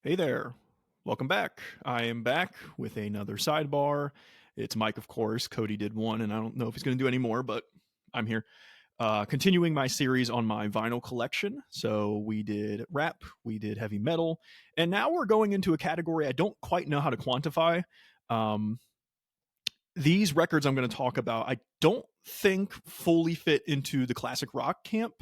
Hey there. Welcome back. I am back with another sidebar. It's Mike, of course. Cody did one, and I don't know if he's going to do any more, but I'm here. Continuing my series on my vinyl collection. So we did rap, we did heavy metal, and now we're going into a category I don't quite know how to quantify. Um, these records I'm going to talk about, I don't think fully fit into the classic rock camp,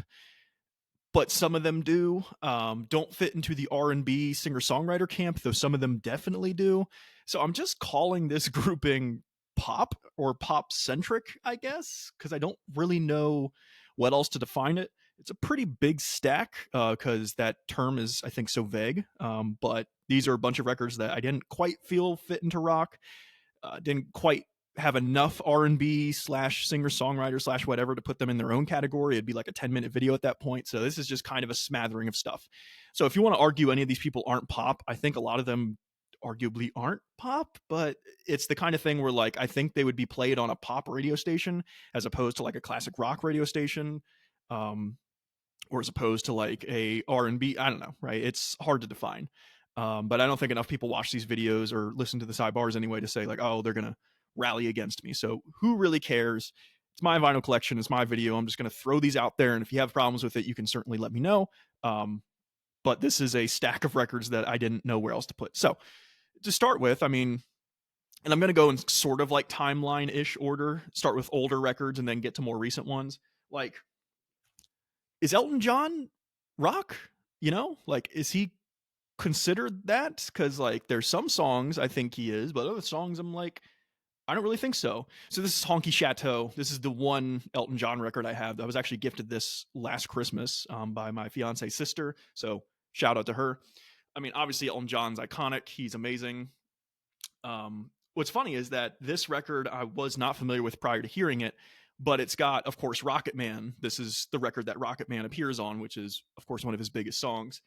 but some of them do. Don't fit into the R&B singer songwriter camp, though some of them definitely do. So I'm just calling this grouping pop or pop centric, I guess, because I don't really know what else to define it. It's a pretty big stack because that term is, I think, so vague. But these are a bunch of records that I didn't quite feel fit into rock, didn't quite have enough R&B slash singer songwriter slash whatever to put them in their own category. It'd be like a 10-minute video at that point. So this is just kind of a smattering of stuff. So if you want to argue any of these people aren't pop, I think a lot of them arguably aren't pop, but it's the kind of thing where like I think they would be played on a pop radio station as opposed to like a classic rock radio station. Or as opposed to like a R&B. I don't know, right? It's hard to define. But I don't think enough people watch these videos or listen to the sidebars anyway to say like, oh, they're gonna rally against me. So who really cares? It's my vinyl collection. It's my video. I'm just gonna throw these out there, and if you have problems with it, you can certainly let me know. But this is a stack of records that I didn't know where else to put. So to start with, I mean, and I'm gonna go in sort of like timeline ish order. Start with older records and then get to more recent ones. Like, is Elton John rock? You know, like, is he considered that? Because like there's some songs I think he is, but other songs I'm like, I don't really think so. So this is Honky Chateau. This is the one Elton John record I have. I was actually gifted this last Christmas by my fiance's sister. So shout out to her. I mean, obviously Elton John's iconic. He's amazing. What's funny is that this record I was not familiar with prior to hearing it, but it's got, of course, Rocket Man. This is the record that Rocket Man appears on, which is, of course, one of his biggest songs.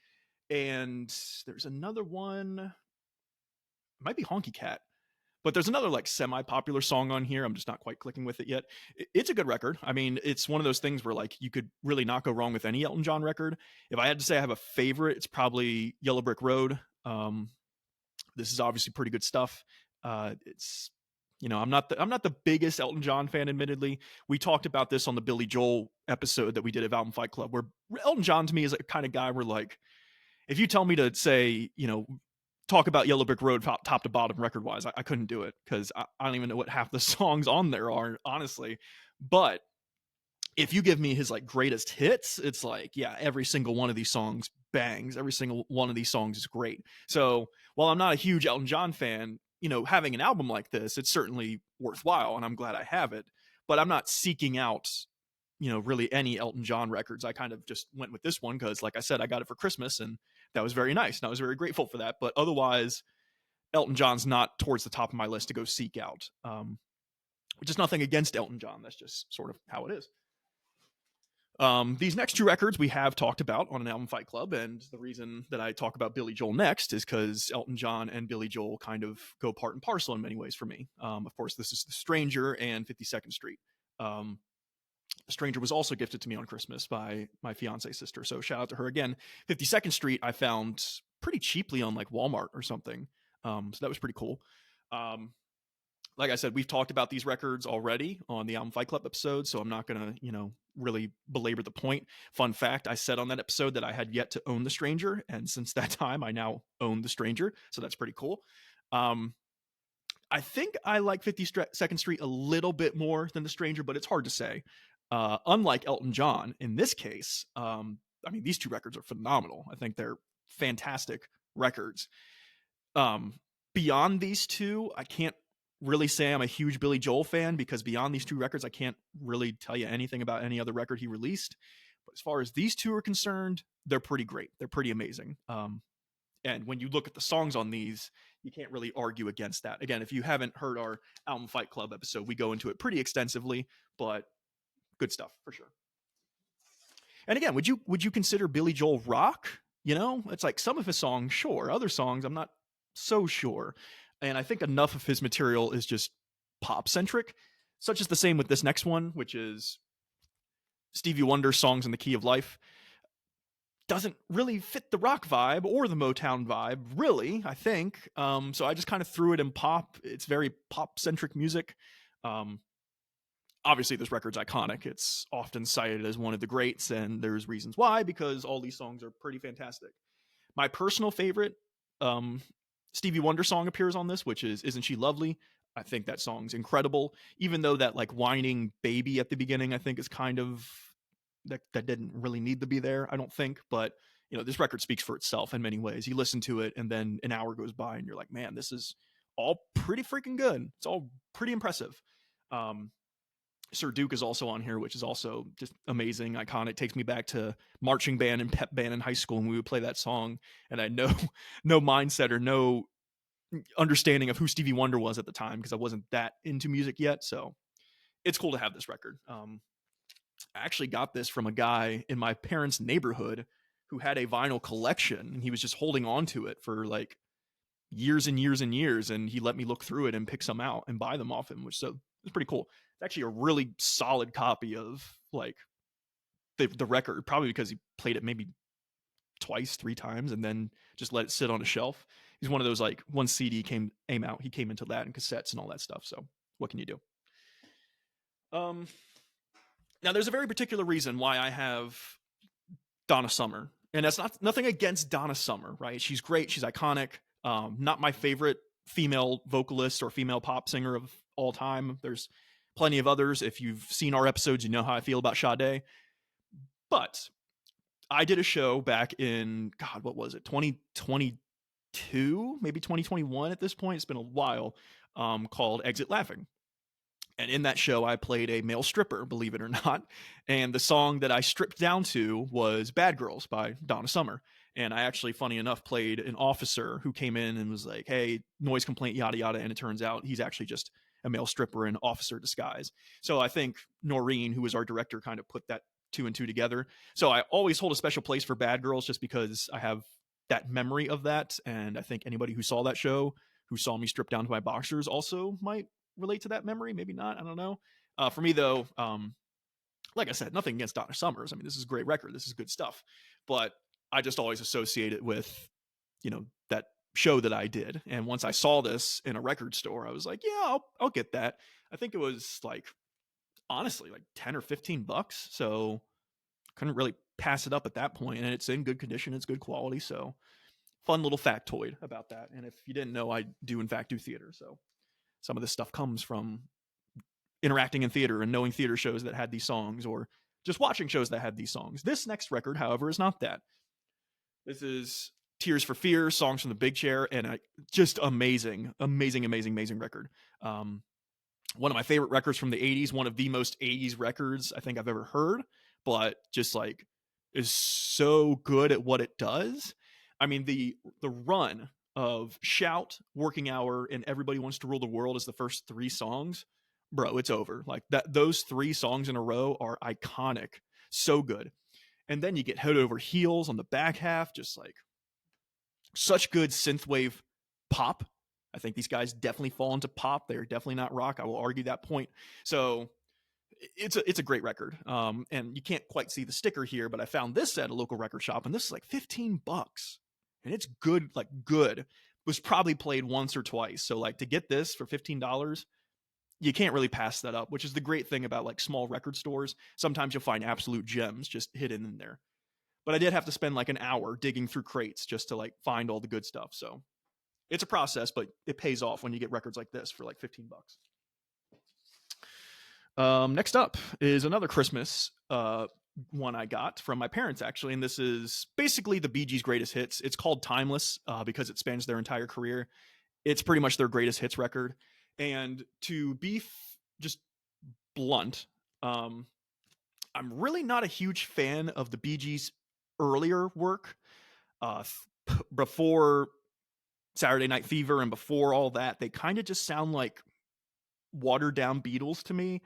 And there's another one, it might be Honky Cat, but there's another like semi-popular song on here. I'm just not quite clicking with it yet. It's a good record. I mean, it's one of those things where like you could really not go wrong with any Elton John record. If I had to say I have a favorite, it's probably Yellow Brick Road. This is obviously pretty good stuff. It's I'm not the biggest Elton John fan, admittedly. We talked about this on the Billy Joel episode that we did of Album Fight Club, where Elton John to me is a kind of guy where like if you tell me to say, talk about Yellow Brick Road top to bottom record wise, I couldn't do it because I don't even know what half the songs on there are, honestly. But if you give me his like greatest hits, it's like, yeah, every single one of these songs bangs. Every single one of these songs is great. So while I'm not a huge Elton John fan, having an album like this, it's certainly worthwhile, and I'm glad I have it. But I'm not seeking out, really any Elton John records. I kind of just went with this one because, like I said, I got it for Christmas, and that was very nice, and I was very grateful for that. But otherwise, Elton John's not towards the top of my list to go seek out. Which is nothing against Elton John. That's just sort of how it is. These next two records we have talked about on an Album Fight Club, and the reason that I talk about Billy Joel next is because Elton John and Billy Joel kind of go part and parcel in many ways for me. Of course, this is The Stranger and 52nd Street. The Stranger was also gifted to me on Christmas by my fiance's sister, so shout out to her again. 52nd Street I found pretty cheaply on like Walmart or something, so that was pretty cool. Like I said, we've talked about these records already on the Album Fight Club episode, so I'm not going to, really belabor the point. Fun fact, I said on that episode that I had yet to own The Stranger, and since that time, I now own The Stranger, so that's pretty cool. I think I like 52nd Street a little bit more than The Stranger, but it's hard to say. Unlike Elton John, in this case, these two records are phenomenal. I think they're fantastic records. Beyond these two, I can't really say I'm a huge Billy Joel fan because beyond these two records, I can't really tell you anything about any other record he released. But as far as these two are concerned, they're pretty great. They're pretty amazing. And when you look at the songs on these, you can't really argue against that. Again, if you haven't heard our Album Fight Club episode, we go into it pretty extensively, but good stuff for sure. And again, would you consider Billy Joel rock? It's like some of his songs, sure. Other songs, I'm not so sure. And I think enough of his material is just pop-centric, such as the same with this next one, which is Stevie Wonder, Songs in the Key of Life. doesn't really fit the rock vibe or the Motown vibe, really, I think. So I just kind of threw it in pop. It's very pop-centric music. Um, Obviously, this record's iconic. It's often cited as one of the greats, and there's reasons why, because all these songs are pretty fantastic. My personal favorite um, Stevie Wonder song appears on this, which is "Isn't She Lovely?" I think that song's incredible, even though that like whining baby at the beginning, I think is kind of that didn't really need to be there. I don't think, but this record speaks for itself in many ways. You listen to it, and then an hour goes by, and you're like, man, this is all pretty freaking good. It's all pretty impressive. Um, Sir Duke is also on here, which is also just amazing, iconic. Takes me back to marching band and pep band in high school, and we would play that song. And I had no no mindset or no understanding of who Stevie Wonder was at the time because I wasn't that into music yet. So it's cool to have this record. I actually got this from a guy in my parents' neighborhood who had a vinyl collection, and he was just holding on to it for like years and years and years. And he let me look through it and pick some out and buy them off him, which so it's pretty cool. It's actually a really solid copy of like the record, probably because he played it maybe twice, 3 times, and then just let it sit on a shelf. He's one of those like one CD came out, he came into that and cassettes and all that stuff. So what can you do? Now there's a very particular reason why I have Donna Summer, and that's nothing against Donna Summer, right? She's great, she's iconic. Not my favorite female vocalist or female pop singer of all time. There's plenty of others. If you've seen our episodes, you know how I feel about Sade. But I did a show back in, God, what was it? 2022, maybe 2021 at this point. It's been a while, called Exit Laughing. And in that show, I played a male stripper, believe it or not. And the song that I stripped down to was Bad Girls by Donna Summer. And I actually, funny enough, played an officer who came in and was like, hey, noise complaint, yada, yada. And it turns out he's actually just a male stripper in officer disguise. So I think Noreen, who was our director, kind of put that 2 and 2 together. So I always hold a special place for Bad Girls just because I have that memory of that. And I think anybody who saw that show, who saw me strip down to my boxers, also might relate to that memory. Maybe not. I don't know. For me, though, like I said, nothing against Donna Summers. I mean, this is a great record. This is good stuff. But I just always associate it with, that show that I did. And once I saw this in a record store, I was like, yeah, I'll get that. I think it was like, honestly, like 10 or 15 bucks. So couldn't really pass it up at that point. And it's in good condition. It's good quality. So fun little factoid about that. And if you didn't know, I do in fact do theater. So some of this stuff comes from interacting in theater and knowing theater shows that had these songs, or just watching shows that had these songs. This next record, however, is not that. This is Tears for Fears, Songs from the Big Chair, and just amazing record. One of my favorite records from the 80s, one of the most 80s records I think I've ever heard, but just like is so good at what it does. I mean, the run of Shout, Working Hour, and Everybody Wants to Rule the World as the first 3 songs, bro, it's over. Like that, those 3 songs in a row are iconic. So good. And then you get Head Over Heels on the back half, just like such good synthwave pop. I think these guys definitely fall into pop. They're definitely not rock. I will argue that point. So it's a great record. And you can't quite see the sticker here, but I found this at a local record shop, and this is like $15. And it's good, like good. It was probably played once or twice. So like to get this for $15, you can't really pass that up, which is the great thing about like small record stores. Sometimes you'll find absolute gems just hidden in there. But I did have to spend like an hour digging through crates just to like find all the good stuff. So it's a process, but it pays off when you get records like this for like $15. Next up is another Christmas one I got from my parents, actually. And this is basically the BeeGees' greatest hits. It's called Timeless because it spans their entire career. It's pretty much their greatest hits record. And to be just blunt, I'm really not a huge fan of the BeeGees' earlier work. Before Saturday Night Fever and before all that, they kind of just sound like watered down Beatles to me.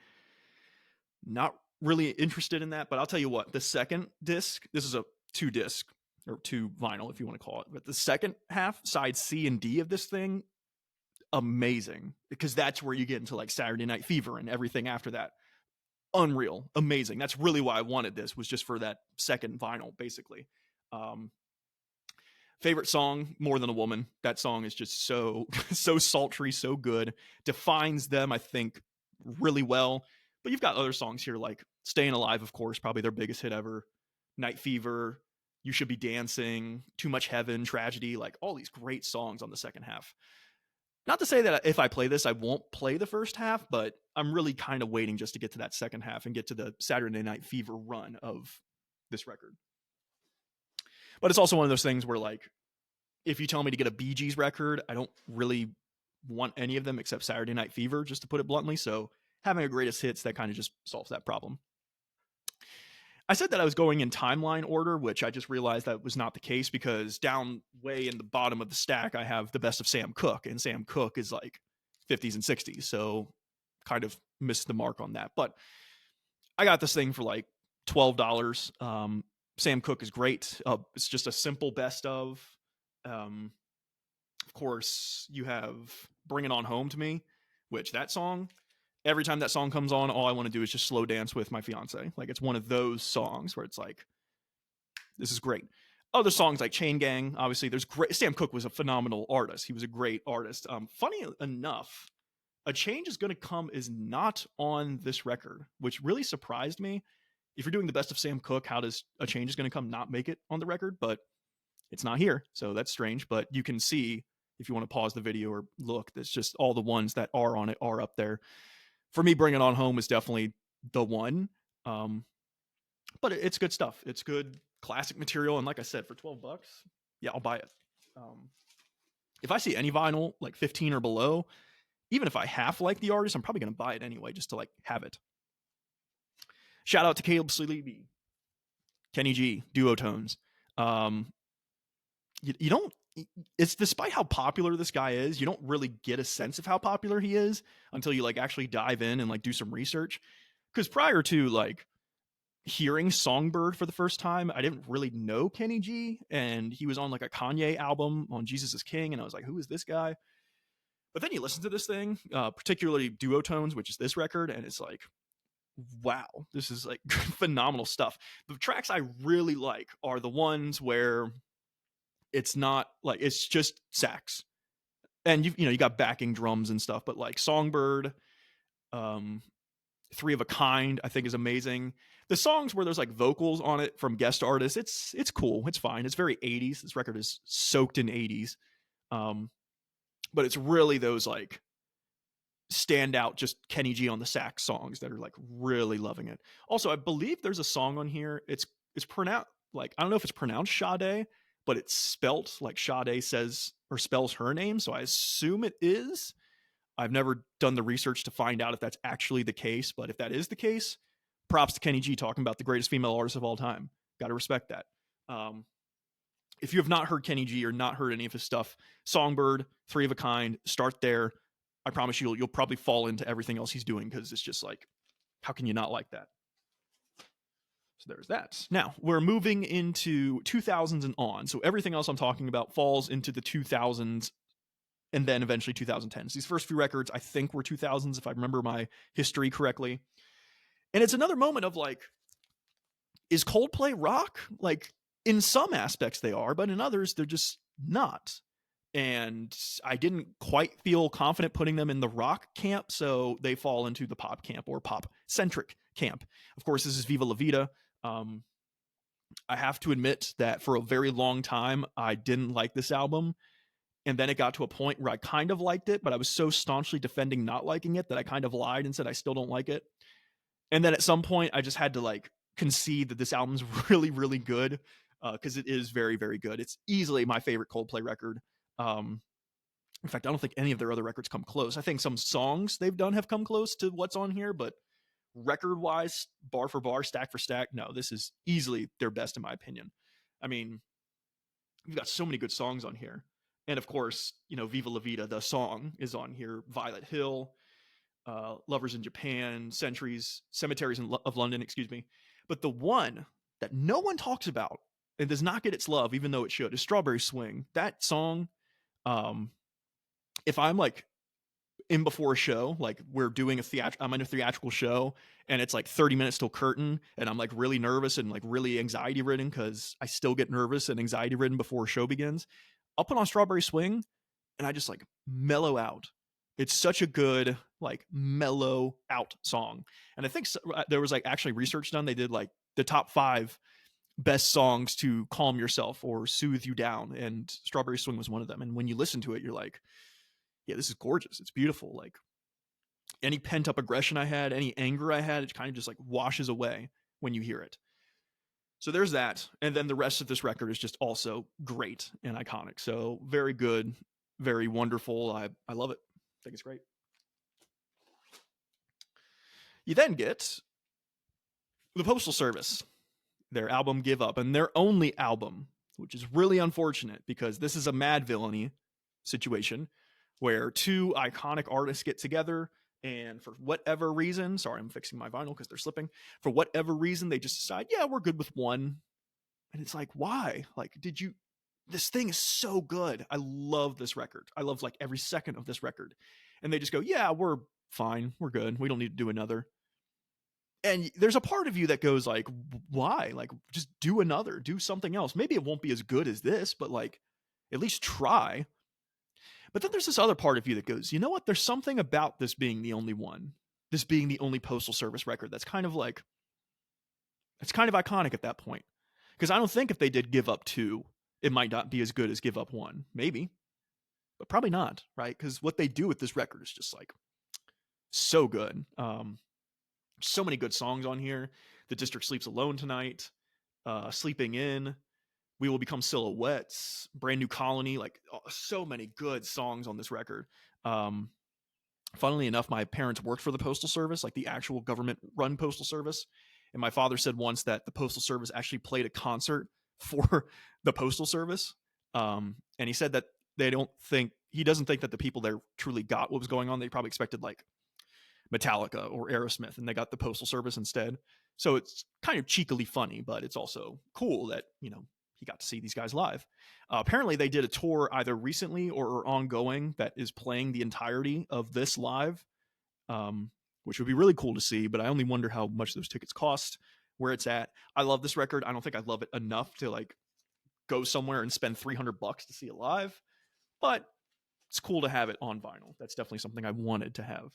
Not really interested in that, but I'll tell you what, the second disc, this is a 2-disc or 2 vinyl if you want to call it, but the second half, side C and D of this thing, amazing, because that's where you get into like Saturday Night Fever and everything after that. Unreal, amazing. That's really why I wanted this, was just for that second vinyl, basically. Um, favorite song, More Than a Woman. That song is just so so sultry, so good. Defines them, I think, really well. But you've got other songs here like Staying Alive, of course, probably their biggest hit ever. Night Fever, You Should Be Dancing, Too Much Heaven, Tragedy, like all these great songs on the second half. Not to say that if I play this, I won't play the first half, but I'm really kind of waiting just to get to that second half and get to the Saturday Night Fever run of this record. But it's also one of those things where, like, if you tell me to get a BeeGees record, I don't really want any of them except Saturday Night Fever, just to put it bluntly. So having a greatest hits, that kind of just solves that problem. I said that I was going in timeline order, which I just realized that was not the case because down way in the bottom of the stack, I have the best of Sam Cooke, and Sam Cooke is like 50s and 60s. So kind of missed the mark on that. But I got this thing for like $12. Sam Cooke is great. It's just a simple best of. Of course, you have Bring It On Home to Me, which that song, every time that song comes on, all I want to do is just slow dance with my fiance. Like, it's one of those songs where it's like, this is great. Other songs like Chain Gang, obviously, there's great. Sam Cooke was a phenomenal artist. He was a great artist. Funny enough, A Change Is Gonna Come is not on this record, which really surprised me. If you're doing the best of Sam Cooke, how does A Change Is Gonna Come not make it on the record? But it's not here, so that's strange. But you can see, if you want to pause the video or look, that's just all the ones that are on it are up there. For me, Bring It On Home is definitely the one. But it's good stuff. It's good classic material. And like I said, for $12, yeah, I'll buy it. If I see any vinyl like 15 or below, even if I half like the artist, I'm probably going to buy it anyway, just to like have it. Shout out to Caleb Sleeby, Kenny G, Duotones. You don't, it's despite how popular this guy is, you don't really get a sense of how popular he is until you like actually dive in and like do some research. Because prior to like hearing Songbird for the first time, I didn't really know Kenny G, and he was on like a Kanye album on Jesus is King, and I was like, who is this guy? But then you listen to this thing, particularly Duotones, which is this record, and it's like, wow, this is like phenomenal stuff. The tracks I really like are the ones where it's not like, it's just sax, and you got backing drums and stuff. But like Songbird, Three of a Kind, I think is amazing. The songs where there's like vocals on it from guest artists, it's cool, it's fine, it's very 80s. This record is soaked in 80s, but it's really those like stand out just Kenny G on the sax songs that are like really loving it. Also, I believe there's a song on here, it's pronounced like, I don't know if it's pronounced Sade, but it's spelt like Sade says or spells her name, so I assume it is. I've never done the research to find out if that's actually the case, but if that is the case, props to Kenny G talking about the greatest female artist of all time. Got to respect that. If you have not heard Kenny G or not heard any of his stuff, Songbird, Three of a Kind, start there. I promise you'll probably fall into everything else he's doing, because it's just like, how can you not like that? So there's that. Now, we're moving into 2000s and on. So everything else I'm talking about falls into the 2000s and then eventually 2010s. These first few records, I think, were 2000s, if I remember my history correctly. And it's another moment of like, is Coldplay rock? Like, in some aspects they are, but in others they're just not. And I didn't quite feel confident putting them in the rock camp, so they fall into the pop camp or pop-centric camp. Of course, this is Viva La Vida. I have to admit that for a very long time, I didn't like this album. And then it got to a point where I kind of liked it, but I was so staunchly defending not liking it that I kind of lied and said I still don't like it. And then at some point, I just had to like concede that this album's really, really good, because it is very, very good. It's easily my favorite Coldplay record. In fact, I don't think any of their other records come close. I think some songs they've done have come close to what's on here, but record-wise, bar for bar, stack for stack, no, this is easily their best in my opinion. I mean, we've got so many good songs on here. And of course, Viva La Vida, the song, is on here. Violet Hill, Lovers in Japan, Cemeteries of London, excuse me. But the one that no one talks about and does not get its love, even though it should, is Strawberry Swing. That song, if I'm like in before a show, like we're doing I'm in a theatrical show and it's like 30 minutes till curtain and I'm like really nervous and like really anxiety ridden because I still get nervous and anxiety ridden before a show begins. I'll put on Strawberry Swing and I just like mellow out. It's such a good like mellow out song. And I think there was like actually research done. They did like the top 5 best songs to calm yourself or soothe you down, and Strawberry Swing was one of them. And when you listen to it, you're like, yeah, this is gorgeous. It's beautiful. Like any pent up aggression I had, any anger I had, it kind of just like washes away when you hear it. So there's that. And then the rest of this record is just also great and iconic. So very good, very wonderful. I love it. I think it's great. You then get the Postal Service, their album Give Up, and their only album, which is really unfortunate because this is a Mad Villainy situation where 2 iconic artists get together and for whatever reason, sorry, I'm fixing my vinyl because they're slipping. For whatever reason, they just decide, yeah, we're good with one. And it's like, why? Like, this thing is so good. I love this record. I love like every second of this record. And they just go, yeah, we're fine. We're good. We don't need to do another. And there's a part of you that goes like, why? Like, just do something else. Maybe it won't be as good as this, but like, at least try. But then there's this other part of you that goes, you know what? There's something about this being the only one, this being the only Postal Service record that's kind of like, it's kind of iconic at that point. Because I don't think if they did Give Up 2, it might not be as good as Give Up 1. Maybe, but probably not, right? Because what they do with this record is just like so good. So many good songs on here. The District Sleeps Alone Tonight, Sleeping In, We Will Become Silhouettes, Brand New Colony, like so many good songs on this record. Funnily enough, my parents worked for the Postal Service, like the actual government-run Postal Service. And my father said once that the Postal Service actually played a concert for the Postal Service. And he said that he doesn't think that the people there truly got what was going on. They probably expected like Metallica or Aerosmith, and they got the Postal Service instead. So it's kind of cheekily funny, but it's also cool that, you know, he got to see these guys live. Apparently they did a tour either recently or ongoing that is playing the entirety of this live, which would be really cool to see, but I only wonder how much those tickets cost, where it's at. I love this record. I don't think I love it enough to like go somewhere and spend $300 to see it live, but it's cool to have it on vinyl. That's definitely something I wanted to have.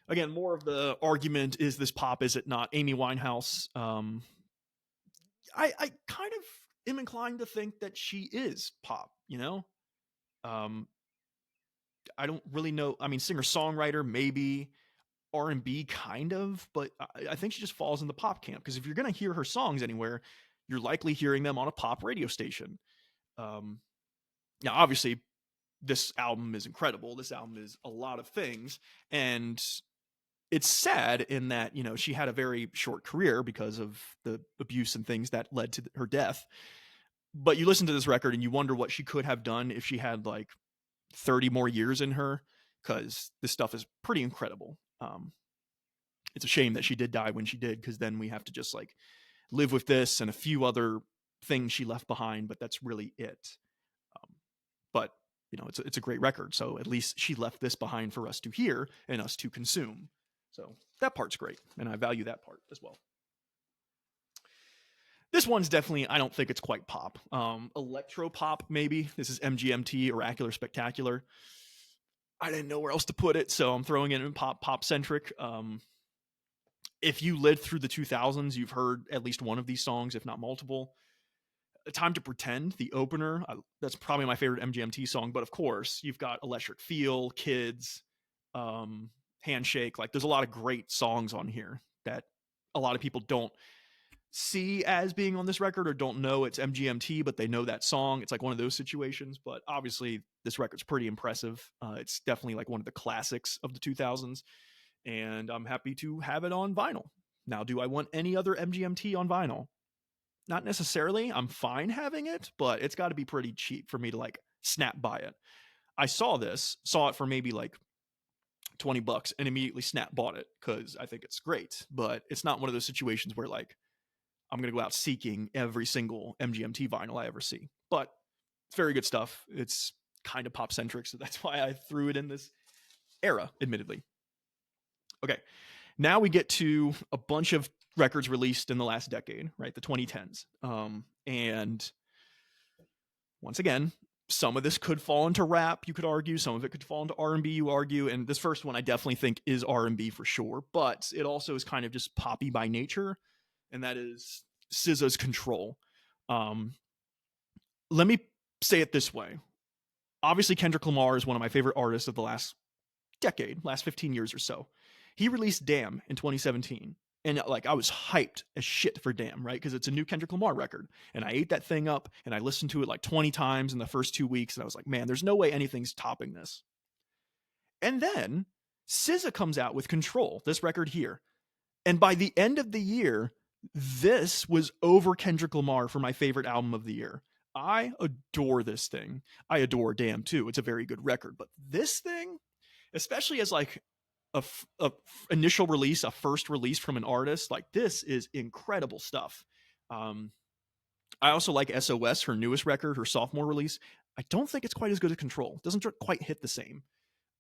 Again, more of the argument, is this pop, is it not? Amy Winehouse, I kind of am inclined to think that she is pop, you know? I don't really know. I mean, singer-songwriter, maybe. R&B, kind of. But I think she just falls in the pop camp. Because if you're going to hear her songs anywhere, you're likely hearing them on a pop radio station. Now, obviously, this album is incredible. This album is a lot of things. And it's sad in that, you know, she had a very short career because of the abuse and things that led to her death. But you listen to this record and you wonder what she could have done if she had like 30 more years in her, because this stuff is pretty incredible. It's a shame that she did die when she did, because then we have to just like live with this and a few other things she left behind, but that's really it. But you know, it's a great record, so at least she left this behind for us to hear and us to consume. So that part's great, and I value that part as well. This one's definitely, I don't think it's quite pop. Electro pop, maybe. This is MGMT, Oracular Spectacular. I didn't know where else to put it, so I'm throwing it in pop-centric. If you lived through the 2000s, you've heard at least one of these songs, if not multiple. Time to Pretend, the opener, that's probably my favorite MGMT song, but of course, you've got Electric Feel, Kids, Handshake. Like, there's a lot of great songs on here that a lot of people don't see as being on this record or don't know it's MGMT, but they know that song. It's like one of those situations, but obviously this record's pretty impressive. It's definitely like one of the classics of the 2000s, and I'm happy to have it on vinyl. Now, do I want any other MGMT on vinyl? Not necessarily. I'm fine having it, but it's got to be pretty cheap for me to like snap buy it. I saw it for maybe like $20 and immediately snap bought it because I think it's great, but it's not one of those situations where like I'm going to go out seeking every single MGMT vinyl I ever see. But it's very good stuff. It's kind of pop-centric, so that's why I threw it in this era, admittedly. Okay, now we get to a bunch of records released in the last decade, right? The 2010s. And once again, some of this could fall into rap, you could argue. Some of it could fall into R&B, you argue. And this first one I definitely think is R&B for sure. But it also is kind of just poppy by nature. And that is SZA's Control. Let me say it this way. Obviously, Kendrick Lamar is one of my favorite artists of the last decade, last 15 years or so. He released Damn in 2017. And like I was hyped as shit for Damn, right? Because it's a new Kendrick Lamar record. And I ate that thing up and I listened to it like 20 times in the first 2 weeks. And I was like, man, there's no way anything's topping this. And then SZA comes out with Control, this record here. And by the end of the year, this was over Kendrick Lamar for my favorite album of the year. I adore this thing. I adore Damn too. It's a very good record. But this thing, especially as like a initial release, a first release from an artist, like this is incredible stuff. I also like SOS, her newest record, her sophomore release. I don't think it's quite as good as Control. It doesn't quite hit the same.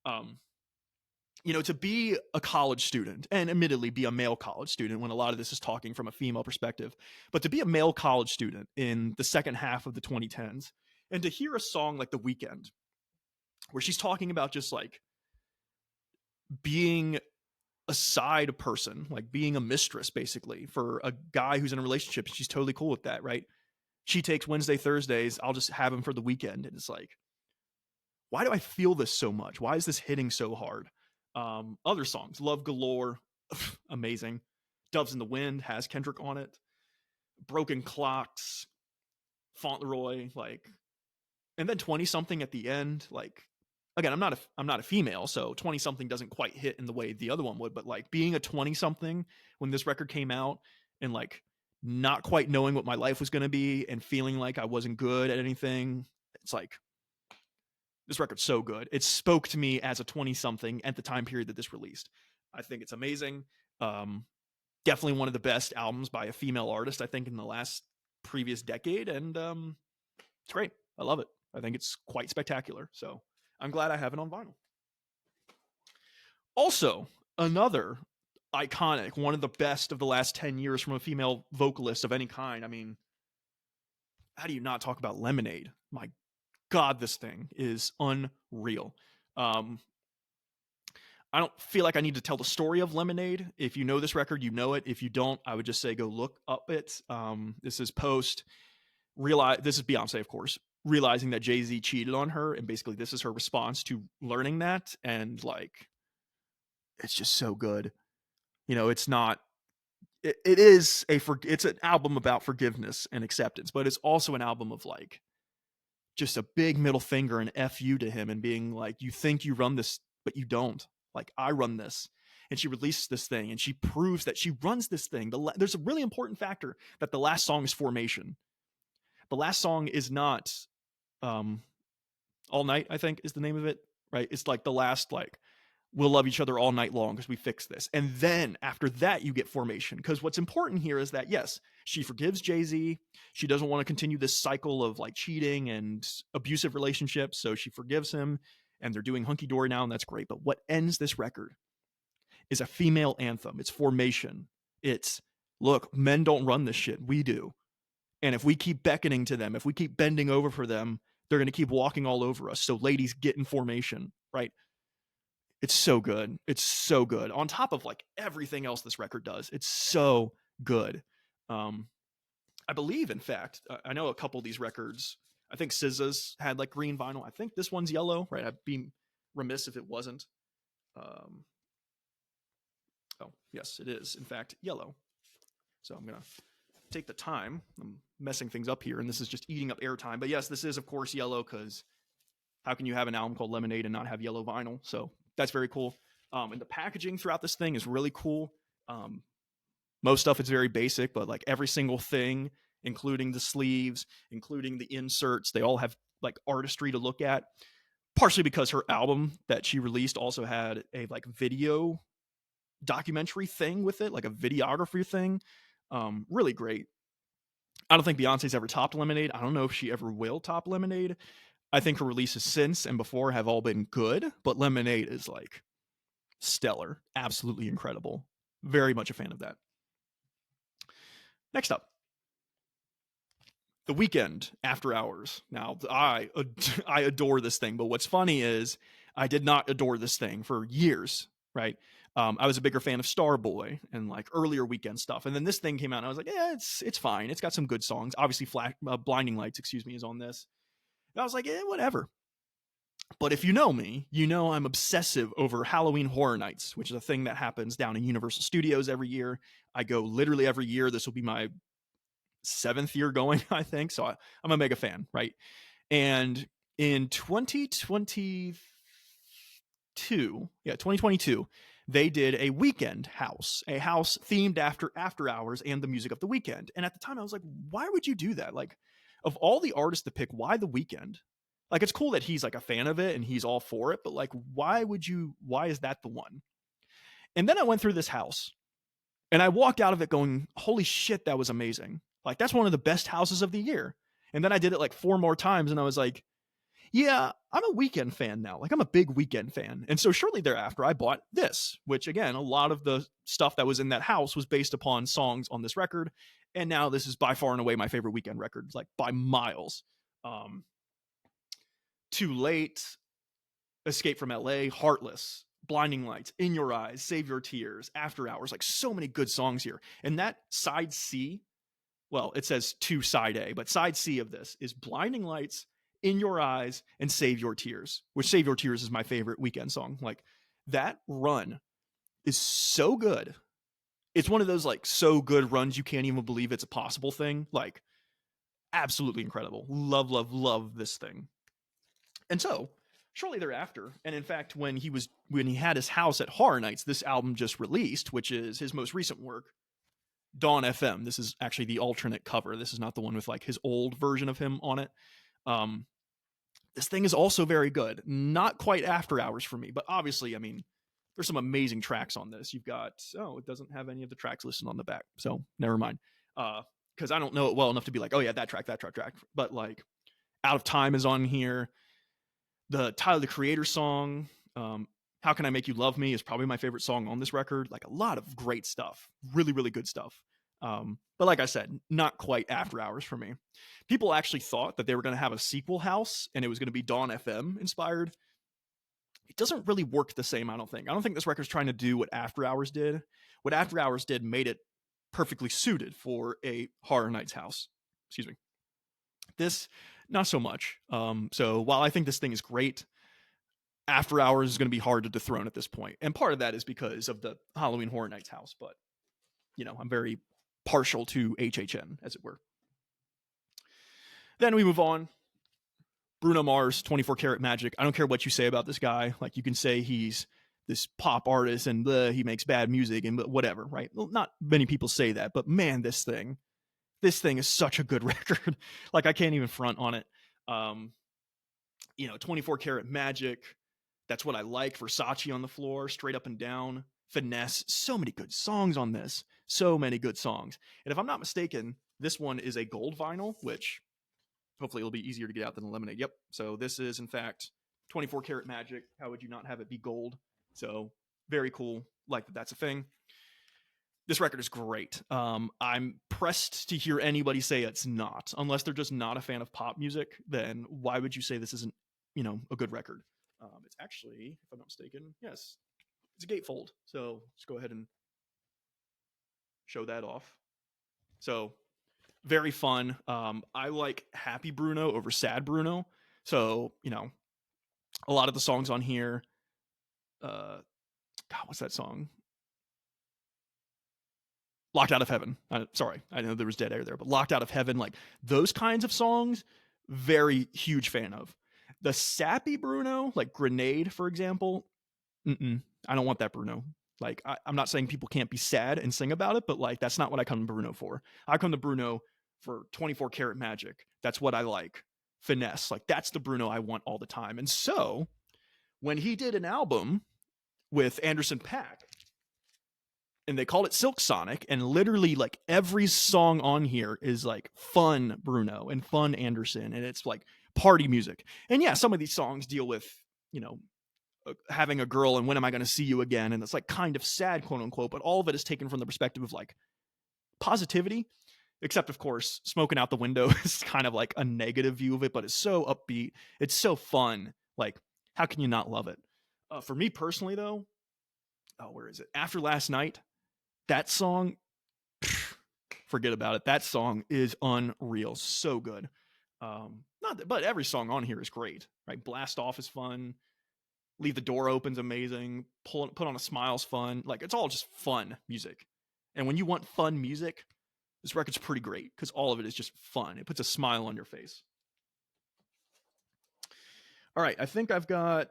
To be a college student, and admittedly be a male college student when a lot of this is talking from a female perspective, but to be a male college student in the second half of the 2010s and to hear a song like The Weeknd, where she's talking about just like being a side person, like being a mistress, basically, for a guy who's in a relationship. She's totally cool with that, right? She takes Wednesday, Thursdays. I'll just have him for the weekend. And it's like, why do I feel this so much? Why is this hitting so hard? Other songs, Love Galore, amazing. Doves in the Wind has Kendrick on it. Broken Clocks, Fauntleroy, like, and then 20 something at the end. Like, again, I'm not a female, so 20 something doesn't quite hit in the way the other one would. But like being a 20 something when this record came out and like not quite knowing what my life was going to be and feeling like I wasn't good at anything, it's like, this record's so good. It spoke to me as a 20-something at the time period that this released. I think it's amazing. Definitely one of the best albums by a female artist, I think, in the last previous decade. And it's great. I love it. I think it's quite spectacular. So I'm glad I have it on vinyl. Also, another iconic, one of the best of the last 10 years from a female vocalist of any kind. I mean, how do you not talk about Lemonade? My God, this thing is unreal. I don't feel like I need to tell the story of Lemonade. If you know this record, you know it. If you don't, I would just say go look up it. This is this is Beyonce, of course, realizing that Jay-Z cheated on her, and basically this is her response to learning that. And like, it's just so good. It's not. It's an album about forgiveness and acceptance, but it's also an album of like just a big middle finger and F you to him and being like, you think you run this, but you don't. Like, I run this. And she releases this thing and she proves that she runs this thing. There's a really important factor that the last song is Formation. The last song is not All Night, I think is the name of it, right? It's like the last, like, we'll love each other all night long because we fixed this. And then after that, you get Formation. Because what's important here is that, yes, she forgives Jay-Z. She doesn't want to continue this cycle of like cheating and abusive relationships. So she forgives him and they're doing hunky dory now. And that's great. But what ends this record is a female anthem. It's Formation. It's, look, men don't run this shit. We do. And if we keep beckoning to them, if we keep bending over for them, they're going to keep walking all over us. So ladies, get in formation, right? It's so good. It's so good. On top of like everything else this record does, it's so good. I believe, in fact, I know a couple of these records, I think SZA's had like green vinyl. I think this one's yellow, right? I'd be remiss if it wasn't. Oh, yes, it is, in fact, yellow. So I'm going to take the time. I'm messing things up here, and this is just eating up airtime. But yes, this is, of course, yellow, because how can you have an album called Lemonade and not have yellow vinyl? So that's very cool. And the packaging throughout this thing is really cool. Most stuff is very basic, but like every single thing, including the sleeves, including the inserts, they all have like artistry to look at. Partially because her album that she released also had a like video documentary thing with it, like a videography thing. Really great. I don't think Beyonce's ever topped Lemonade. I don't know if she ever will top Lemonade. I think her releases since and before have all been good, but Lemonade is like stellar, absolutely incredible. Very much a fan of that. Next up, The Weeknd, After Hours. Now, I adore this thing, but what's funny is I did not adore this thing for years, right? I was a bigger fan of Starboy and like earlier Weeknd stuff, and then this thing came out, and I was like, yeah, it's fine. It's got some good songs. Obviously, Blinding Lights, excuse me, is on this. And I was like, whatever. But if you know me, you know I'm obsessive over Halloween Horror Nights, which is a thing that happens down in Universal Studios every year. I go literally every year. This will be my 7th year going, I think. So I'm a mega fan, right? And in 2022, they did a Weeknd house, a house themed after hours and the music of the Weeknd. And at the time I was like, why would you do that? Like, of all the artists to pick, why the Weeknd? Like, it's cool that he's like a fan of it and he's all for it, but like, why is that the one? And then I went through this house and I walked out of it going, holy shit, that was amazing. Like, that's one of the best houses of the year. And then I did it like 4 more times and I was like, yeah, I'm a Weeknd fan now. Like, I'm a big Weeknd fan. And so shortly thereafter, I bought this, which again, a lot of the stuff that was in that house was based upon songs on this record. And now this is by far and away my favorite Weeknd record, like by miles. Too Late, Escape from LA, Heartless, Blinding Lights, In Your Eyes, Save Your Tears, After Hours, like so many good songs here. And that side C, well, it says 2 side A, but side C of this is Blinding Lights, In Your Eyes, and Save Your Tears, which Save Your Tears is my favorite Weeknd song. Like, that run is so good. It's one of those like so good runs you can't even believe it's a possible thing. Like, absolutely incredible. Love, love, love this thing. And so shortly thereafter, and in fact, when he had his house at Horror Nights, this album just released, which is his most recent work, Dawn FM. This is actually the alternate cover. This is not the one with like his old version of him on it. This thing is also very good. Not quite After Hours for me, but obviously, I mean, there's some amazing tracks on this. You've got, it doesn't have any of the tracks listed on the back, so never mind. Because I don't know it well enough to be like, oh yeah, that track. But like, Out of Time is on here. The Tyler, the Creator song, How Can I Make You Love Me is probably my favorite song on this record. Like, a lot of great stuff. Really, really good stuff. But like I said, not quite After Hours for me. People actually thought that they were going to have a sequel house and it was going to be Dawn FM inspired. It doesn't really work the same, I don't think. I don't think this record's trying to do what After Hours did. What After Hours did made it perfectly suited for a Horror Nights house. Excuse me. This, not so much. So while I think this thing is great, After Hours is going to be hard to dethrone at this point. And part of that is because of the Halloween Horror Nights house. But, I'm very partial to HHN, as it were. Then we move on. Bruno Mars, 24 Karat Magic. I don't care what you say about this guy. Like, you can say he's this pop artist and he makes bad music and whatever, right? Well, not many people say that, but man, this thing is such a good record. Like, I can't even front on it. 24 Karat Magic. That's What I Like. Versace on the Floor, Straight Up and Down, Finesse. So many good songs on this. So many good songs. And if I'm not mistaken, this one is a gold vinyl, which hopefully it'll be easier to get out than the Lemonade. Yep. So this is, in fact, 24 Karat Magic. How would you not have it be gold? So very cool. Like that's a thing. This record is great. I'm pressed to hear anybody say it's not. Unless they're just not a fan of pop music, then why would you say this isn't, a good record? It's actually, if I'm not mistaken, yes, it's a gatefold. So let's go ahead and show that off. So very fun. I like Happy Bruno over Sad Bruno. So, a lot of the songs on here, God, what's that song? Locked Out of Heaven. Sorry, I know there was dead air there, but Locked Out of Heaven, like those kinds of songs, very huge fan of. The sappy Bruno, like Grenade, for example, I don't want that Bruno. Like, I'm not saying people can't be sad and sing about it, but like, that's not what I come to Bruno for. I come to Bruno for 24 Karat Magic. That's What I Like. Finesse. Like, that's the Bruno I want all the time. And so when he did an album with Anderson .Paak, and they called it Silk Sonic, and literally like every song on here is like fun Bruno and fun Anderson, and it's like party music. And yeah, some of these songs deal with, having a girl and when am I going to see you again? And it's like kind of sad, quote unquote, but all of it is taken from the perspective of like positivity, except of course, Smoking Out the Window is kind of like a negative view of it, but it's so upbeat. It's so fun. Like, how can you not love it? For me personally though, where is it? After Last Night, that song, forget about it. That song is unreal. So good. But every song on here is great, right? Blast Off is fun. Leave the Door Open's amazing. Put on a Smile's fun. Like, it's all just fun music. And when you want fun music, this record's pretty great because all of it is just fun. It puts a smile on your face. All right, I think I've got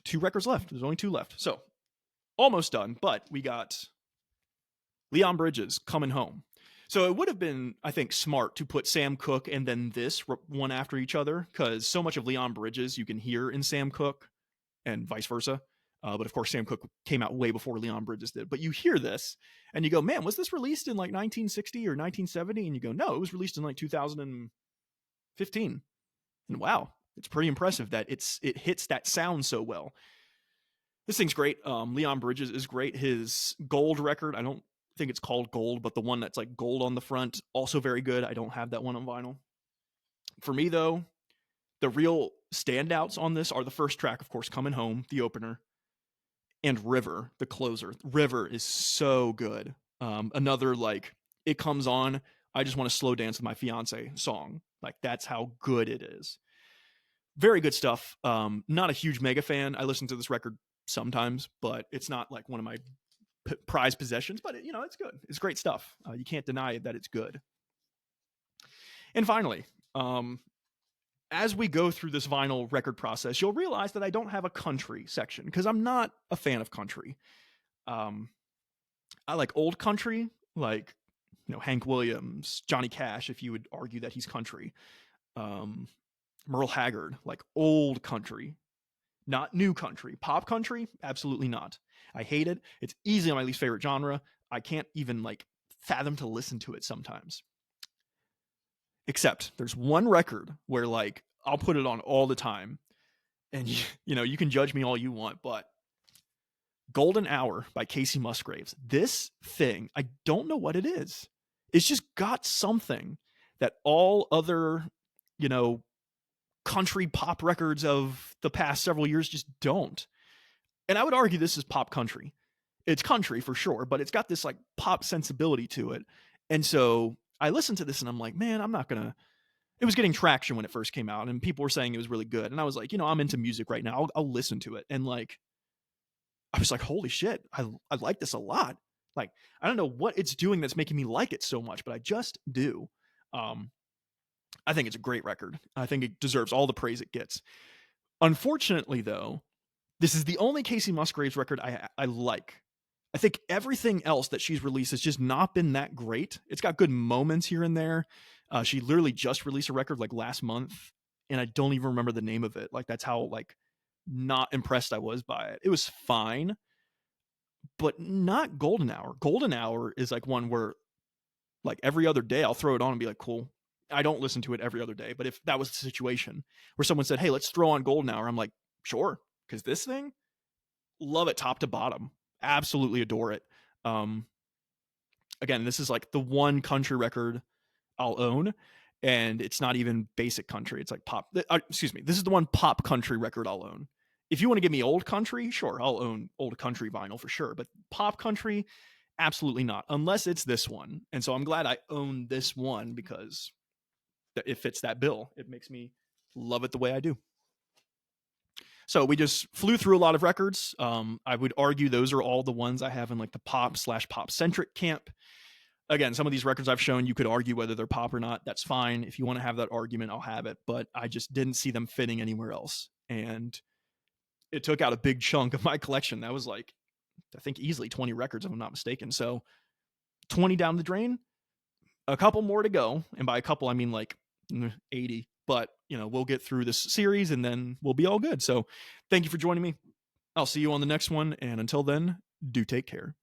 2 records left. There's only 2 left. So, almost done, but we got Leon Bridges, Coming Home. So it would have been, I think, smart to put Sam Cooke and then this one after each other, because so much of Leon Bridges you can hear in Sam Cooke and vice versa. But of course, Sam Cooke came out way before Leon Bridges did. But you hear this and you go, man, was this released in like 1960 or 1970? And you go, no, it was released in like 2015. And wow, it's pretty impressive that it hits that sound so well. This thing's great. Leon Bridges is great. His Gold record, I don't think it's called Gold, but the one that's like gold on the front, also very good. I don't have that one on vinyl. For me though, the real standouts on this are the first track, of course, Coming Home, the opener, and River, the closer. River is so good. Another like, it comes on, I just want to slow dance with my fiance song. Like, that's how good it is. Very good stuff. Not a huge mega fan. I listen to this record sometimes, but it's not like one of my prized possessions, but it's good. It's great stuff. You can't deny that it's good. And finally, as we go through this vinyl record process, you'll realize that I don't have a country section because I'm not a fan of country. I like old country, like, Hank Williams, Johnny Cash, if you would argue that he's country. Merle Haggard, like old country, not new country. Pop country, absolutely not. I hate it. It's easily my least favorite genre. I can't even like fathom to listen to it sometimes. Except there's one record where like I'll put it on all the time, and you can judge me all you want, but Golden Hour by Kacey Musgraves. This thing, I don't know what it is. It's just got something that all other, country pop records of the past several years just don't. And I would argue this is pop country. It's country for sure, but it's got this like pop sensibility to it. And so I listened to this and I'm like, man, it was getting traction when it first came out and people were saying it was really good. And I was like, I'm into music right now. I'll listen to it. And like, I was like, holy shit, I like this a lot. Like, I don't know what it's doing that's making me like it so much, but I just do. I think it's a great record. I think it deserves all the praise it gets. Unfortunately, though, this is the only Kacey Musgraves record I like. I think everything else that she's released has just not been that great. It's got good moments here and there. She literally just released a record like last month, and I don't even remember the name of it. Like, that's how like not impressed I was by it. It was fine, but not Golden Hour. Golden Hour is like one where like every other day I'll throw it on and be like, cool. I don't listen to it every other day, but if that was the situation where someone said, hey, let's throw on Golden Hour, I'm like, sure. Because this thing, love it top to bottom. Absolutely adore it. Again, this is like the one country record I'll own, and it's not even basic country. It's like pop. Excuse me. This is the one pop country record I'll own. If you want to give me old country, sure, I'll own old country vinyl for sure. But pop country, absolutely not, unless it's this one. And so I'm glad I own this one because it fits that bill. It makes me love it the way I do. So we just flew through a lot of records. I would argue those are all the ones I have in like the pop/pop-centric camp. Again, some of these records I've shown, you could argue whether they're pop or not. That's fine. If you want to have that argument, I'll have it. But I just didn't see them fitting anywhere else. And it took out a big chunk of my collection. That was like, I think easily 20 records, if I'm not mistaken. So 20 down the drain, a couple more to go. And by a couple, I mean like 80. But, we'll get through this series and then we'll be all good. So thank you for joining me. I'll see you on the next one. And until then, do take care.